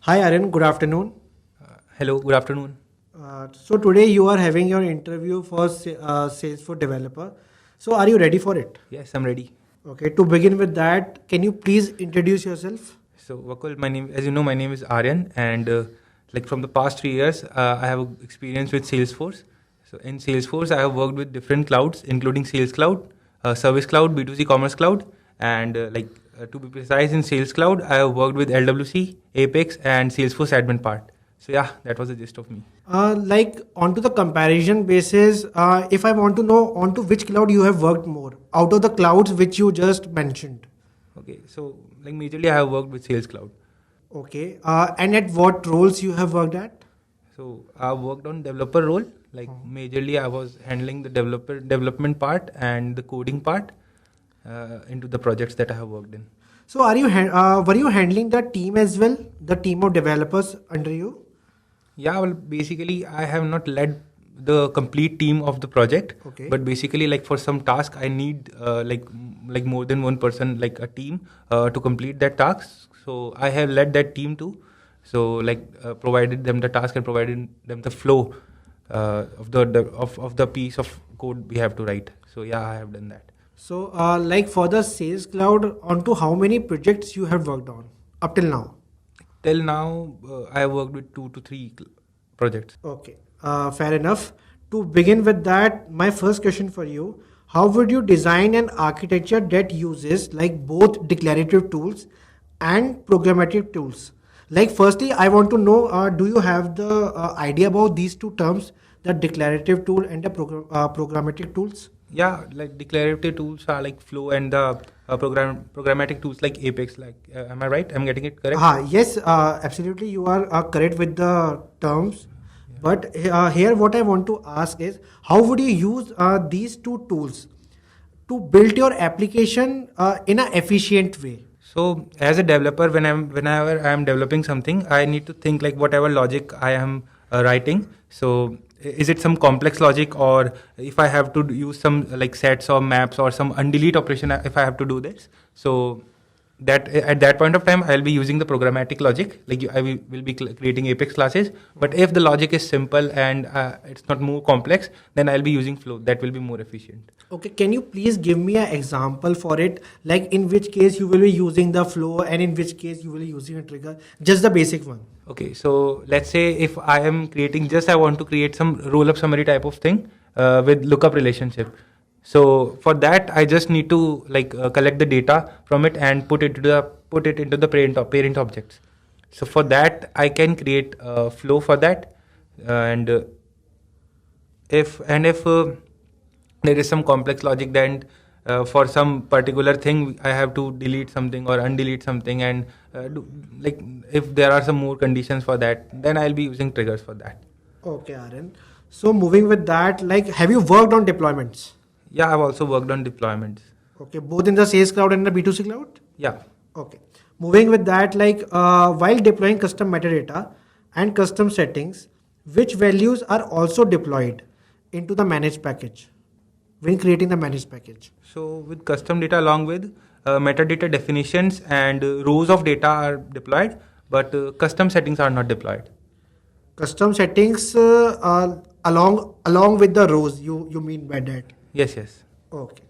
Hi Aryan, good afternoon. Hello, good afternoon. So today you are having your interview for Salesforce Developer. So are you ready for it? Yes, I'm ready. Okay, to begin with that, can you please introduce yourself? So, Vakul, as you know, my name is Aryan, and like from the past 3 years, I have experience with Salesforce. So, in Salesforce, I have worked with different clouds, including Sales Cloud, Service Cloud, B2C Commerce Cloud, and to be precise, in Sales Cloud, I have worked with LWC, Apex, and Salesforce Admin part. So, yeah, that was the gist of me. Like onto the comparison basis, if I want to know onto which cloud you have worked more out of the clouds which you just mentioned. Okay, so like majorly, I have worked with Sales Cloud. Okay, and at what roles you have worked at? So I worked on developer role. Like majorly, I was handling the developer development part and the coding part into the projects that I have worked in. So were you handling the team as well, the team of developers under you? Yeah, well, basically, I have not led the complete team of the project, Okay. but basically, like for some task, I need like more than one person, like a team, to complete that task. So I have led that team too. So provided them the task and provided them the flow of the piece of code we have to write. So yeah, I have done that. So, like for the Sales Cloud, onto how many projects you have worked on up till now? Till now, I have worked with 2 to 3 projects. Okay, fair enough. To begin with that, my first question for you: how would you design an architecture that uses like both declarative tools and programmatic tools? Like, firstly, I want to know: do you have the idea about these two terms, the declarative tool and the programmatic tools? Yeah, like declarative tools are like Flow and the programmatic tools like Apex. Like, am I right? I'm getting it correct? Yes, absolutely. You are correct with the terms. But here, what I want to ask is how would you use these two tools to build your application in an efficient way? So as a developer, whenever I'm developing something, I need to think like whatever logic I am writing. So is it some complex logic, or if I have to use some like sets or maps or some undelete operation, if I have to do this. So that at that point of time, I'll be using the programmatic logic. Like I will be creating Apex classes. But if the logic is simple and it's not more complex, then I'll be using Flow. That will be more efficient. Okay, can you please give me an example for it? Like in which case you will be using the flow and in which case you will be using a trigger? Just the basic one. Okay, so let's say if I am creating I want to create some roll up summary type of thing with lookup relationship. So for that, I just need to collect the data from it and put it into the parent objects. So for that, I can create a flow for that, and if there is some complex logic, then for some particular thing I have to delete something or undelete something, and if there are some more conditions for that, then I'll be using triggers for that. Okay, Aaron. So moving with that, like have you worked on deployments? Yeah, I've also worked on deployments. Okay, both in the Sales Cloud and the B2C Cloud? Yeah. Okay. Moving with that, like while deploying custom metadata and custom settings, which values are also deployed into the managed package when creating the managed package? So with custom data along with metadata definitions and rows of data are deployed, but custom settings are not deployed. Custom settings along with the rows. You mean by that? Yes, yes. Okay.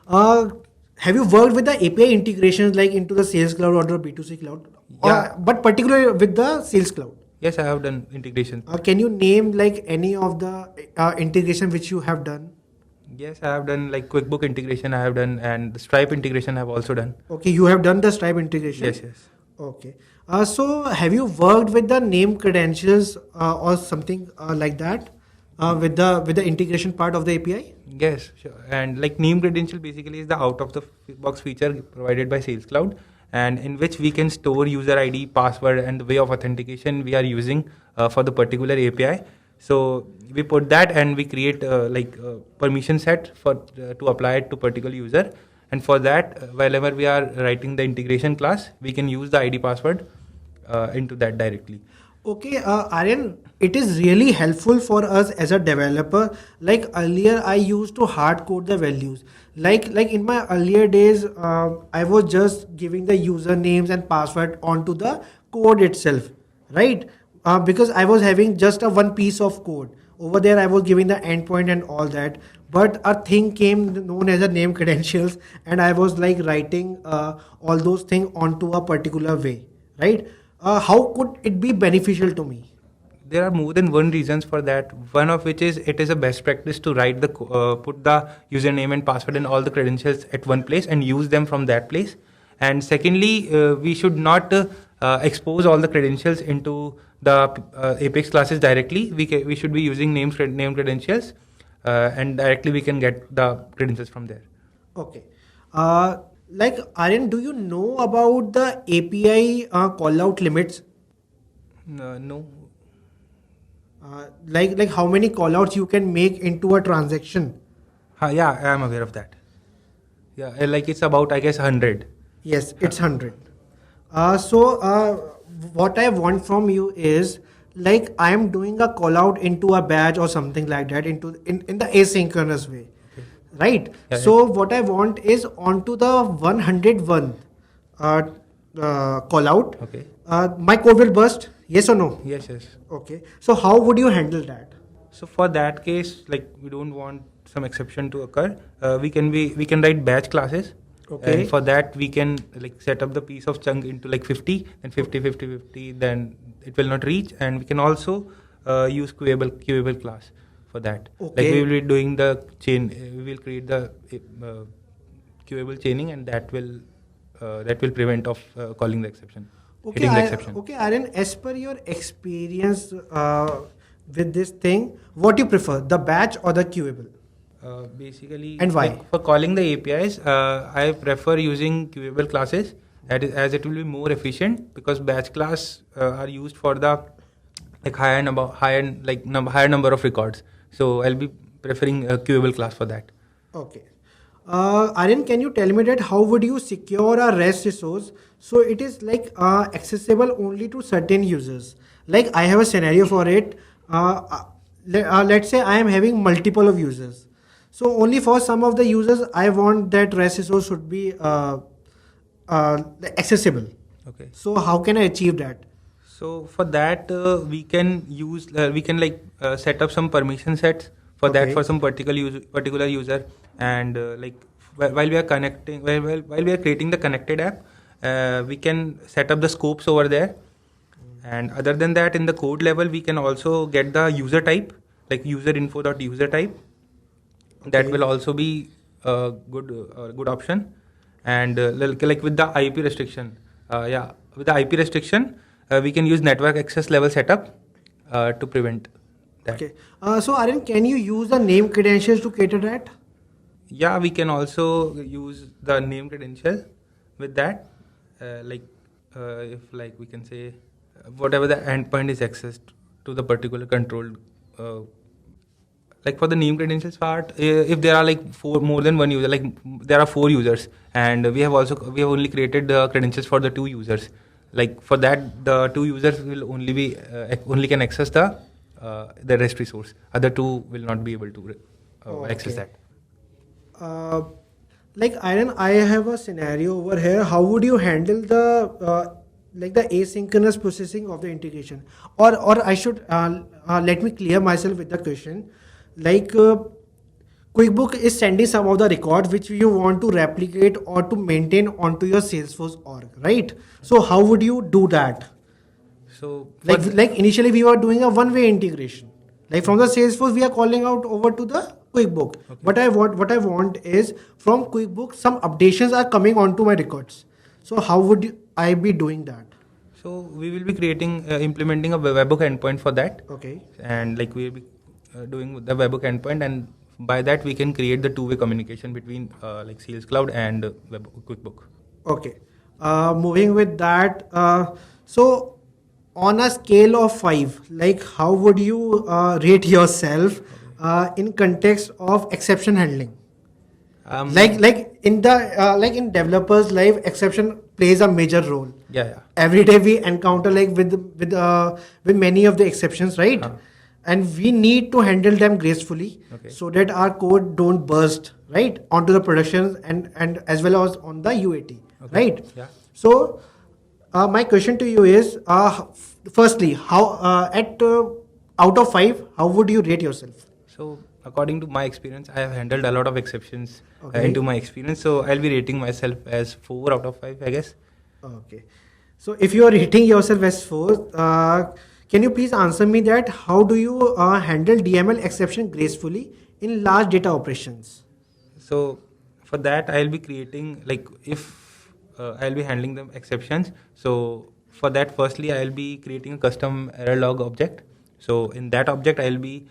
Uh, have you worked with the API integrations like into the Sales Cloud or the B2C Cloud? Yeah. But particularly with the Sales Cloud. Yes, I have done integration. Can you name like any of the integration which you have done? Yes, I have done like QuickBook integration I have done, and the Stripe integration I have also done. Okay, you have done the Stripe integration? Yes, yes. Okay. So have you worked with the name credentials or something like that with the integration part of the API? Yes, sure. And like name credential basically is the out of the box feature provided by Sales Cloud, and in which we can store user ID, password, and the way of authentication we are using for the particular API. So we put that and we create permission set for to apply it to particular user. And for that, whenever we are writing the integration class, we can use the ID password into that directly. Okay, Aryan, it is really helpful for us as a developer. Like earlier, I used to hard code the values. Like in my earlier days, I was just giving the usernames and password onto the code itself, right? Because I was having just a one piece of code over there. I was giving the endpoint and all that, but a thing came known as a name credentials, and I was like writing all those things onto a particular way, right? How could it be beneficial to me? There are more than one reasons for that. One of which is it is a best practice to put the username and password and all the credentials at one place and use them from that place. And secondly, we should not expose all the credentials into the Apex classes directly. We should be using name credentials, and directly we can get the credentials from there. Okay. Like Aryan, do you know about the API call out limits? No. Like how many callouts you can make into a transaction? Yeah, I am aware of that. Yeah, like it's about, I guess, 100. Yes, it's 100. So what I want from you is, like, I am doing a call out into a badge or something like that in the asynchronous way, Okay. right? Yeah, So what I want is onto the 101 call out. Okay. My code will burst. Yes or no? Yes, yes. Okay. So how would you handle that? So for that case, like we don't want some exception to occur. We can write batch classes. Okay. And for that we can like set up the piece of chunk into like 50, then 50, 50, 50. Then it will not reach. And we can also use queuable class for that. Okay. Like we will be doing the chain. We will create the queuable chaining, and that will prevent of calling the exception. Okay, Hitting the exception. okay, Aryan, as per your experience with this thing, what you prefer, the batch or the queuable? Basically, And why? like, for calling the APIs, I prefer using queuable classes, as it will be more efficient, because batch class are used for the like higher number of records. So I'll be preferring a queuable class for that. Okay. Aryan, can you tell me that how would you secure a REST resource so it is like accessible only to certain users? Like I have a scenario for it. Let's say I am having multiple of users. So only for some of the users, I want that REST resource should be accessible. Okay. So how can I achieve that? So for that, we can set up some permission sets for that, Okay. for some particular user, and while we are creating the connected app, we can set up the scopes over there. And other than that, in the code level, we can also get the user type, like userinfo.user type. That Okay. will also be a good option. And like with the IP restriction, with the IP restriction, we can use network access level setup to prevent that. Okay. So Aryan, can you use the name credentials to cater that? Yeah, we can also use the name credential with that. If like we can say whatever the endpoint is accessed to the particular controlled. Like for the name credentials part, if there are like more than one user, like there are 4 users, and we have only created the credentials for the 2 users. Like for that, the 2 users will only can access the REST resource. Other 2 will not be able to access Okay. that. Like Aryan, I have a scenario over here. How would you handle the like the asynchronous processing of the integration? Or I should let me clear myself with the question. Like QuickBook is sending some of the records which you want to replicate or to maintain onto your Salesforce org, right? So how would you do that? So Like initially we were doing a one-way integration. Like from the Salesforce we are calling out over to the QuickBook. Okay. What I want is from QuickBook some updations are coming onto my records. So how would I be doing that? So we will be implementing a webhook endpoint for that. Okay. And like we will be doing the webhook endpoint, and by that we can create the two-way communication between like Sales Cloud and QuickBook. Okay. Moving with that, so on a scale of 5, like how would you rate yourself in context of exception handling? Like in the like in developers' life, exception plays a major role. Yeah. Every day we encounter like with many of the exceptions, right? Uh-huh. And we need to handle them gracefully, Okay. so that our code don't burst right onto the production and as well as on the UAT, Okay. right? Yeah. So My question to you is, firstly, how out of 5, how would you rate yourself? So according to my experience, I have handled a lot of exceptions into Okay. my experience. So I'll be rating myself as 4 out of 5, I guess. Okay. So if you are rating yourself as 4, can you please answer me that how do you handle DML exception gracefully in large data operations? So for that, I'll be creating like if I'll be handling the exceptions. So for that, firstly, I'll be creating a custom error log object. So in that object, I'll be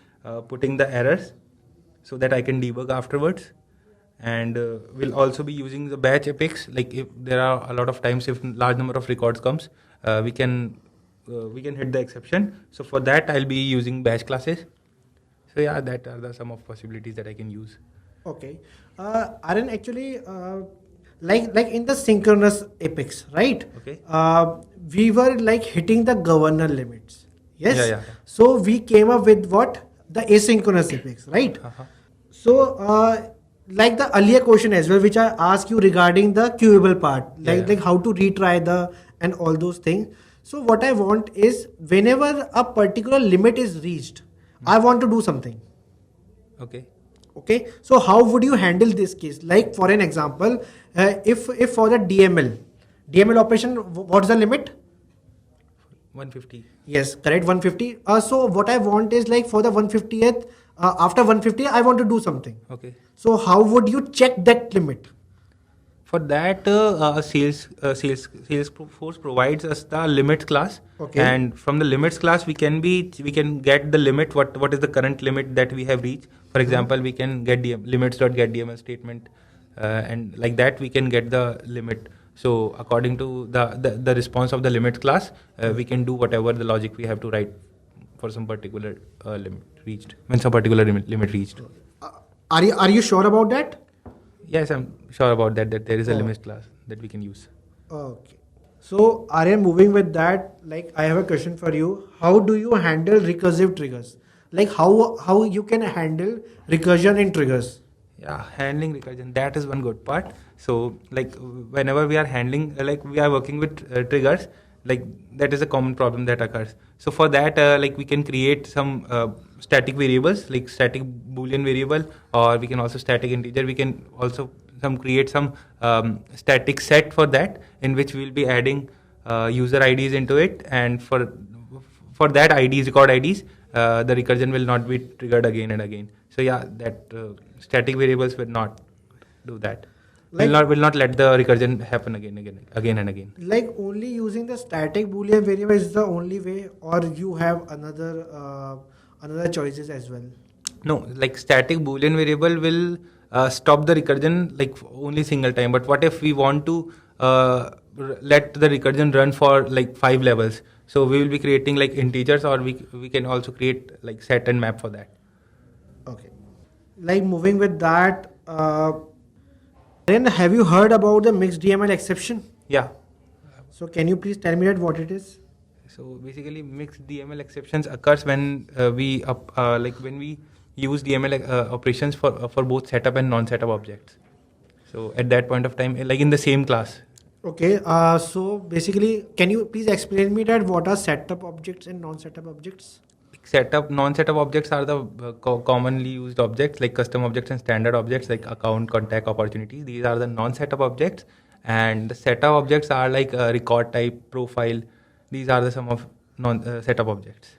putting the errors so that I can debug afterwards. And we'll also be using the batch epics. Like if there are a lot of times, if large number of records comes, we can hit the exception. So for that, I'll be using batch classes. So yeah, that are the some of possibilities that I can use. Okay. Aryan, actually, like in the synchronous epics, right? Okay. We were like hitting the governor limits. Yeah, Yes. yeah. So we came up with what? The asynchronous epics, right? Uh-huh. So, like the earlier question as well, which I asked you regarding the queuable part, Yeah, yeah. like how to retry the and all those things. So, what I want is whenever a particular limit is reached, I want to do something. Okay. Okay, so how would you handle this case? Like for an example, if for the DML operation, what's the limit? 150. Yes, correct, 150. So what I want is like for the 150th, after 150, I want to do something. Okay. So how would you check that limit? For that, Salesforce provides us the limits class, Okay. and from the limits class we can get the limit what is the current limit that we have reached. For example, we can get limits.getDML statement, and like that we can get the limit. So according to the response of the limits class, we can do whatever the logic we have to write for some particular limit reached. When some particular limit reached. Uh, are you sure about that? Yes, I'm sure about that. That there is a Oh. limits class that we can use. Okay. So, Aryan, moving with that, like I have a question for you. How do you handle recursive triggers? Like how you can handle recursion in triggers? Yeah, handling recursion, that is one good part. So like whenever we are handling, like we are working with triggers, like that is a common problem that occurs. So for that, like we can create some static variables, like static boolean variable, or we can also static integer. We can also create some static set for that, in which we will be adding user IDs into it, and for that IDs, record IDs, the recursion will not be triggered again and again. So yeah, that static variables will not do that. Like Will not let the recursion happen again and again. like only using the static boolean variable is the only way, or you have another choices as well. No, like static boolean variable will stop the recursion like only single time. But what if we want to let the recursion run for like 5 levels? So we will be creating like integers, or we can also create like set and map for that. Okay. Like moving with that, then have you heard about the mixed DML exception? Yeah. So can you please tell me that what it is? So basically, mixed DML exceptions occurs when when we use DML operations for both setup and non-setup objects. So at that point of time, like in the same class. Okay. So basically, can you please explain me that what are setup objects and non-setup objects? Non-setup objects are the commonly used objects, like custom objects and standard objects like account, contact, opportunities. These are the non-setup objects, and the setup objects are like record type, profile. These are the some of non-setup objects.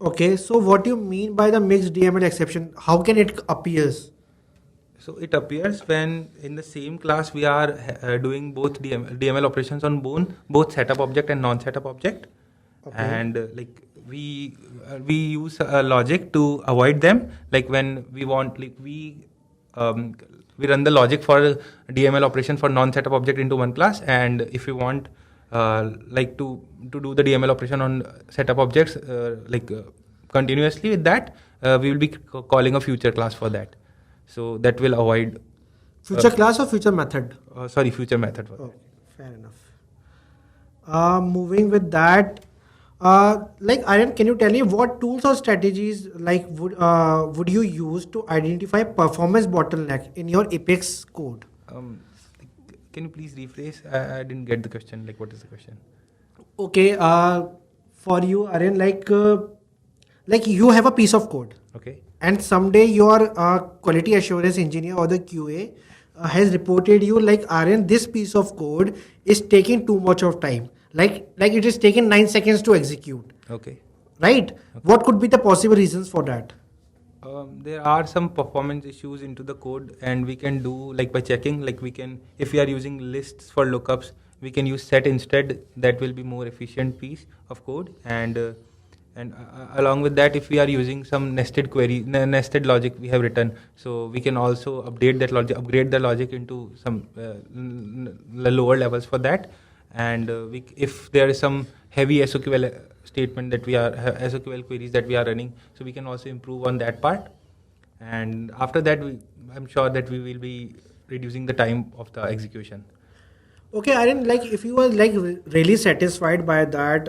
Okay. So what do you mean by the mixed DML exception? How can it appears? So it appears when in the same class we are doing both DML operations on both setup object and non-setup object, Okay. and like we use a logic to avoid them. Like when we want, like we run the logic for DML operation for non-setup object into one class, and if we want like to do the DML operation on setup objects continuously with that, we will be calling a future class for that. So that will avoid Future class or future method? future method for that. Okay. Fair enough. Moving with that, like Aryan, can you tell me what tools or strategies like would you use to identify performance bottleneck in your Apex code? Can you please rephrase? I didn't get the question. Like, what is the question? Okay, for you, Aryan, like you have a piece of code, Okay. and someday your quality assurance engineer or the QA has reported you like, Aryan, this piece of code is taking too much of time. Like it is taking 9 seconds to execute. Okay. Right? Okay. What could be the possible reasons for that? There are some performance issues into the code, and we can do like by checking. Like we can, if we are using lists for lookups, we can use set instead. That will be more efficient piece of code. And along with that, if we are using some nested query, nested logic we have written, so we can also update that logic, upgrade the logic into some lower levels for that. And if there is some heavy SQL statement that we are SQL queries that we are running, so we can also improve on that part. And after that, I'm sure that we will be reducing the time of the execution. Okay, Aryan, like if you are like really satisfied by that,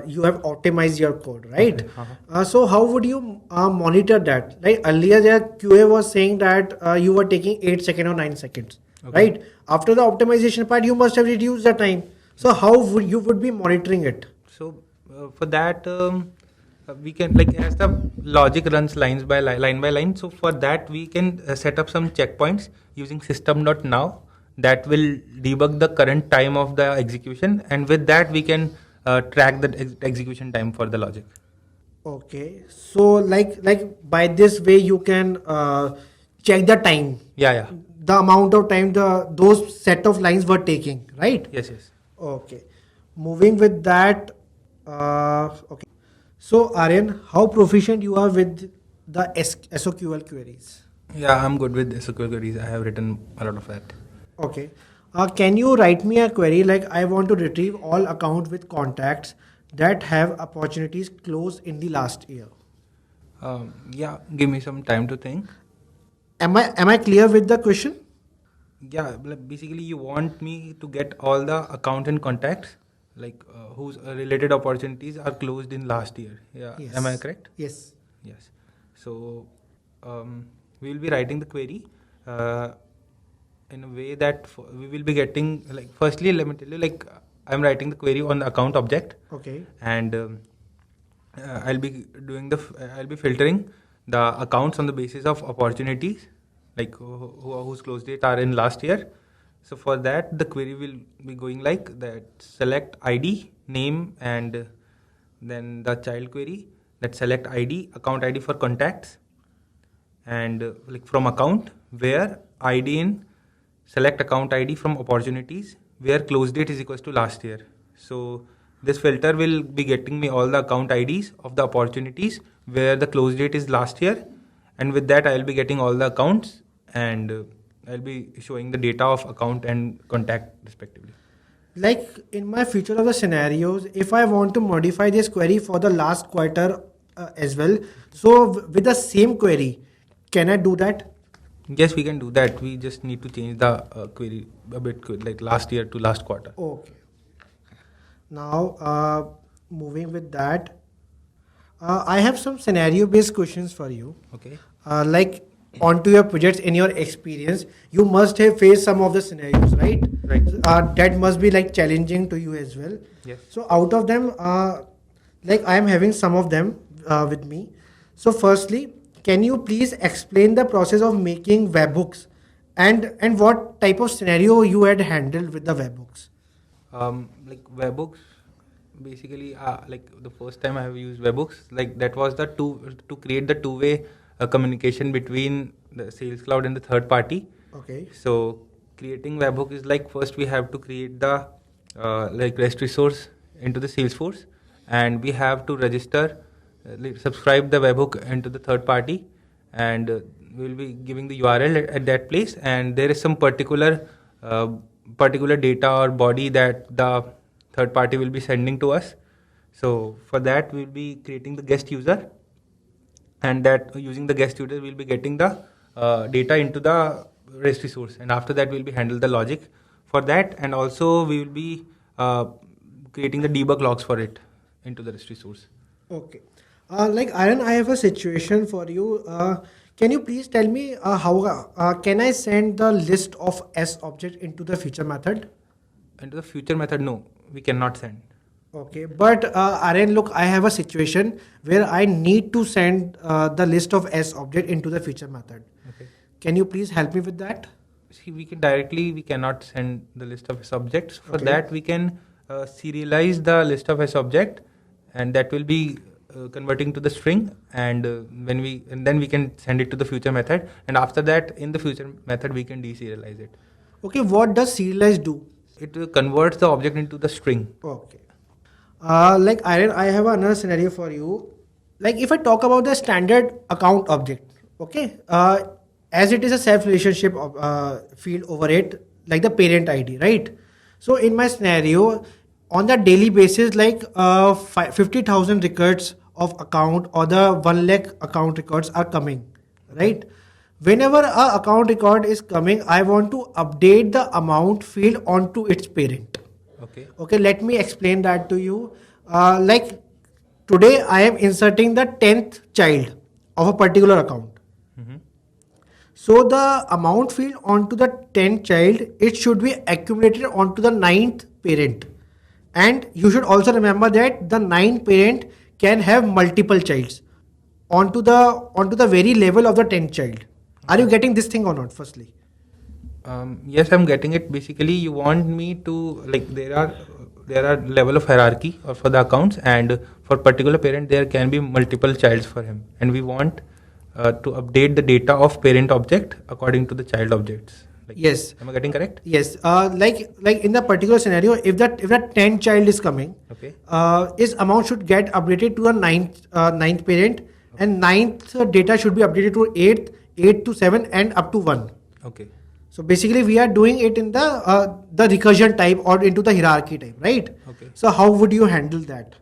you have optimized your code, right? Okay. Uh-huh. So how would you monitor that? Like earlier, the QA was saying that you were taking 8 seconds or 9 seconds, Okay. right? After the optimization part, you must have reduced the time. So how would you would be monitoring it? So for that, we can like as the logic runs lines by line by line. So for that, we can set up some checkpoints using system.now that will debug the current time of the execution, and with that we can track the execution time for the logic. Okay, so like by this way you can check the time, Yeah, yeah. the amount of time the those set of lines were taking, right? Yes, yes. Okay, moving with that. Okay, so Aryan, how proficient you are with the SOQL queries? Yeah, I'm good with SQL queries. I have written a lot of that. Okay, can you write me a query like I want to retrieve all accounts with contacts that have opportunities closed in the last year? Yeah, give me some time to think. Am I clear with the question? Yeah, like basically you want me to get all the account and contacts like whose related opportunities are closed in last year. Yeah, am I Yes. correct? Yes. Yes. So we will be writing the query uh, in a way that we will be getting like firstly let me tell you like I'm writing the query on the account object, Okay. and I'll be I'll be filtering the accounts on the basis of opportunities like whose close date are in last year. So for that the query will be going like that: select ID name, and then the child query that select ID account ID for contacts, and like from account where ID in select account ID from opportunities where close date is equals to last year. So this filter will be getting me all the account IDs of the opportunities where the close date is last year, and with that I'll be getting all the accounts, and I'll be showing the data of account and contact respectively. Like in my future of the scenarios, if I want to modify this query for the last quarter as well, so with the same query, can I do that? Yes, we can do that. We just need to change the query a bit, like last year to last quarter. Okay. Now, moving with that, I have some scenario-based questions for you. Okay. Like onto your projects in your experience, you must have faced some of the scenarios, right? Right. That must be like challenging to you as well. Yes. So out of them, like I am having some of them with me. So firstly, can you please explain the process of making webhooks and what type of scenario you had handled with the webhooks? Like webhooks, basically, like the first time I have used webhooks, like that was the to create the two-way communication between the Sales Cloud and the third party. Okay. So creating webhook is like first we have to create the like REST resource into the Salesforce, and we have to register, like subscribe the webhook into the third party, and we will be giving the URL at that place, and there is some uh, particular data or body that the third party will be sending to us. So for that we will be creating the guest user, and that using the guest user we'll be getting the data into the REST resource, and after that we'll be handle the logic for that, and also we will be creating the debug logs for it into the REST resource. Okay. Like Aaron, I have a situation for you. Can you please tell me how can I send the list of S object into the feature method? Into the future method, no, we cannot send. Okay, but Aryan, look, I have a situation where I need to send the list of S object into the feature method. Okay. Can you please help me with that? See, we cannot send the list of S objects. For Okay. that, we can serialize the list of S object, and that will be converting to the string. And then we can send it to the future method. And after that, in the future method, we can deserialize it. Okay, what does serialize do? It converts the object into the string. Okay. Like Aryan, I have another scenario for you. Like if I talk about the standard account object, okay, as it is a self relationship field over it, like the parent ID, right? So in my scenario, on the daily basis, like 50,000 records of account or the 1 lakh account records are coming, right? Whenever a account record is coming, I want to update the amount field onto its parent. Okay. Okay, let me explain that to you. Like today, I am inserting the 10th child of a particular account. Mm-hmm. So the amount field onto the 10th child, it should be accumulated onto the 9th parent. And you should also remember that the 9th parent can have multiple childs onto the very level of the 10th child. Are you getting this thing or not, firstly? Yes, I'm getting it. Basically, you want me to, like, there are level of hierarchy for the accounts, and for particular parent there can be multiple childs for him, and we want to update the data of parent object according to the child objects. Like, Yes. am I getting correct? Yes. Like in the particular scenario, if that 10 child is coming, Okay. his amount should get updated to the ninth parent, and ninth data should be updated to eighth, 8 to 7, and up to 1. Okay. So basically, we are doing it in the recursion type or into the hierarchy type, right? Okay. So how would you handle that?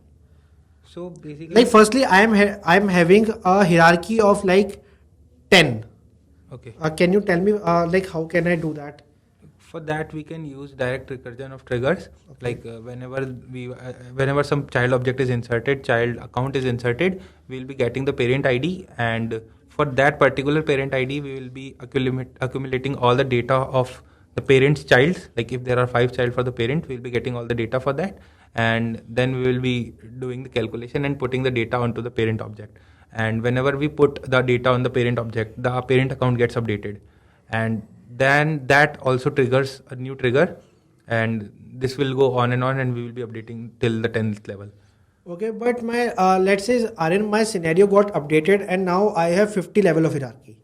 So basically, Like firstly, I am having a hierarchy of like 10. okay. Can you tell me like how can I do that? For that, we can use direct recursion of triggers. Okay. Like whenever some child object is inserted, child account is inserted, we'll be getting the parent ID, and for that particular parent ID, we will be accumulating all the data of the parent's childs. Like if there are 5 child for the parent, we'll be getting all the data for that, and then we will be doing the calculation and putting the data onto the parent object. And whenever we put the data on the parent object, the parent account gets updated, and then that also triggers a new trigger, and this will go on, and we will be updating till the 10th level. Okay, but my let's say Aryan, my scenario got updated and now I have 50 level of hierarchy.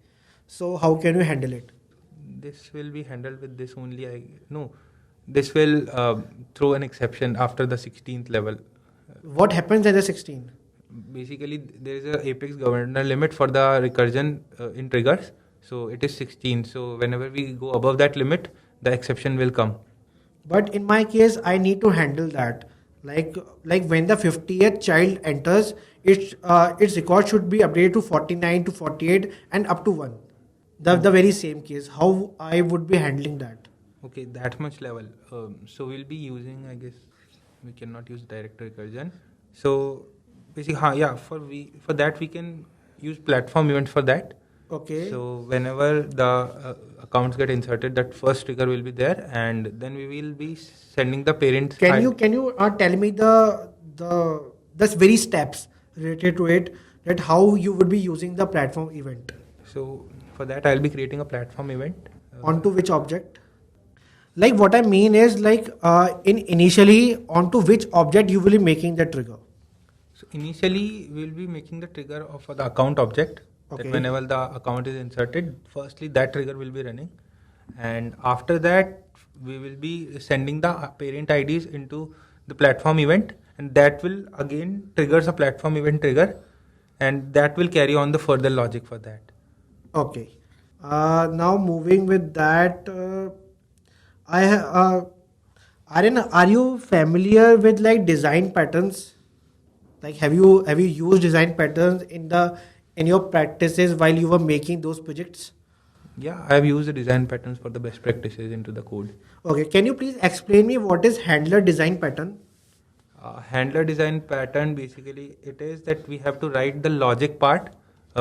So how can you handle it? This will be handled with this only. No, this will throw an exception after the 16th level. What happens at the 16? Basically, there is a apex governor limit for the recursion in triggers. So it is 16. So whenever we go above that limit, the exception will come. But in my case, I need to handle that. Like when the 50th child enters, its record should be updated to 49 to 48 and up to 1. The very same case. How I would be handling that? Okay, that much level. So we'll be using, I guess, we cannot use direct recursion. So basically, for that we can use platform events for that. Okay. So whenever the accounts get inserted, that first trigger will be there, and then we will be sending the parent. Can you tell me the very steps related to it, that how you would be using the platform event? So for that, I'll be creating a platform event. Onto which object? Like what I mean is like initially onto which object you will be making the trigger. So initially, we'll be making the trigger for the account object. Okay. That whenever the account is inserted, firstly that trigger will be running, and after that we will be sending the parent IDs into the platform event, and that will again triggers a platform event trigger, and that will carry on the further logic for that. Okay. Now moving with that, Aryan, are you familiar with like design patterns? Like have you used design patterns in your practices while you were making those projects? Yeah, I have used the design patterns for the best practices into the code. Okay, can you please explain me what is handler design pattern? Handler design pattern, basically it is that we have to write the logic part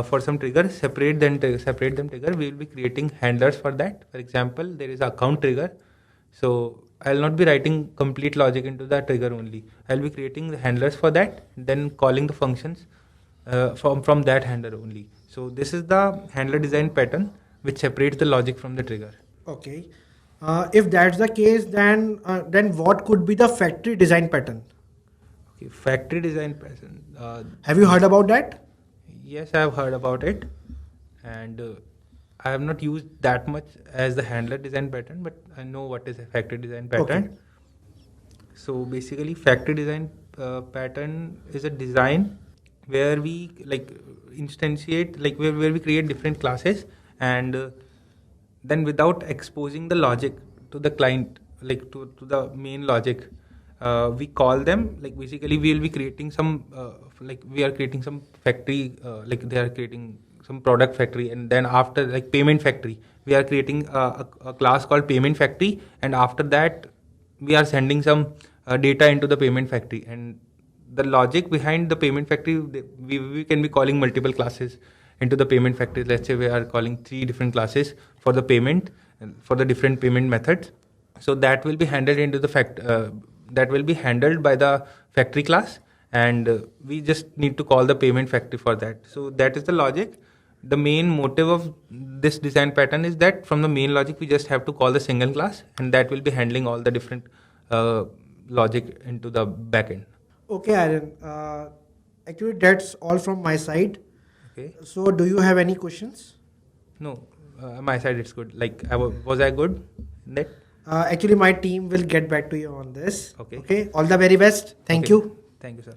for some trigger, separate them trigger. We will be creating handlers for that. For example, there is account trigger. So I'll not be writing complete logic into the trigger only. I'll be creating the handlers for that, then calling the functions from that handler only. So this is the handler design pattern which separates the logic from the trigger. Okay. If that's the case, then what could be the factory design pattern? Okay, factory design pattern. Have you heard about that? Yes, I have heard about it, and I have not used that much as the handler design pattern, but I know what is a factory design pattern. Okay. So basically, factory design pattern is a design where we instantiate, where we create different classes, and then without exposing the logic to the client, to the main logic, we call them, basically we will be creating some we are creating some factory, they are creating some product factory, and then after, payment factory, we are creating a class called payment factory, and after that we are sending some data into the payment factory, and the logic behind the payment factory, we can be calling multiple classes into the payment factory. Let's say we are calling 3 different classes for the payment and for the different payment methods. So that will be handled into the that will be handled by the factory class, and we just need to call the payment factory for that. So that is the logic. The main motive of this design pattern is that from the main logic we just have to call the single class, and that will be handling all the different logic into the backend. Okay, Aaron. Actually, that's all from my side. Okay. So, do you have any questions? No, my side it's good. Was I good in that? Actually, my team will get back to you on this. Okay. Okay. All the very best. Thank Okay. you. Thank you, sir.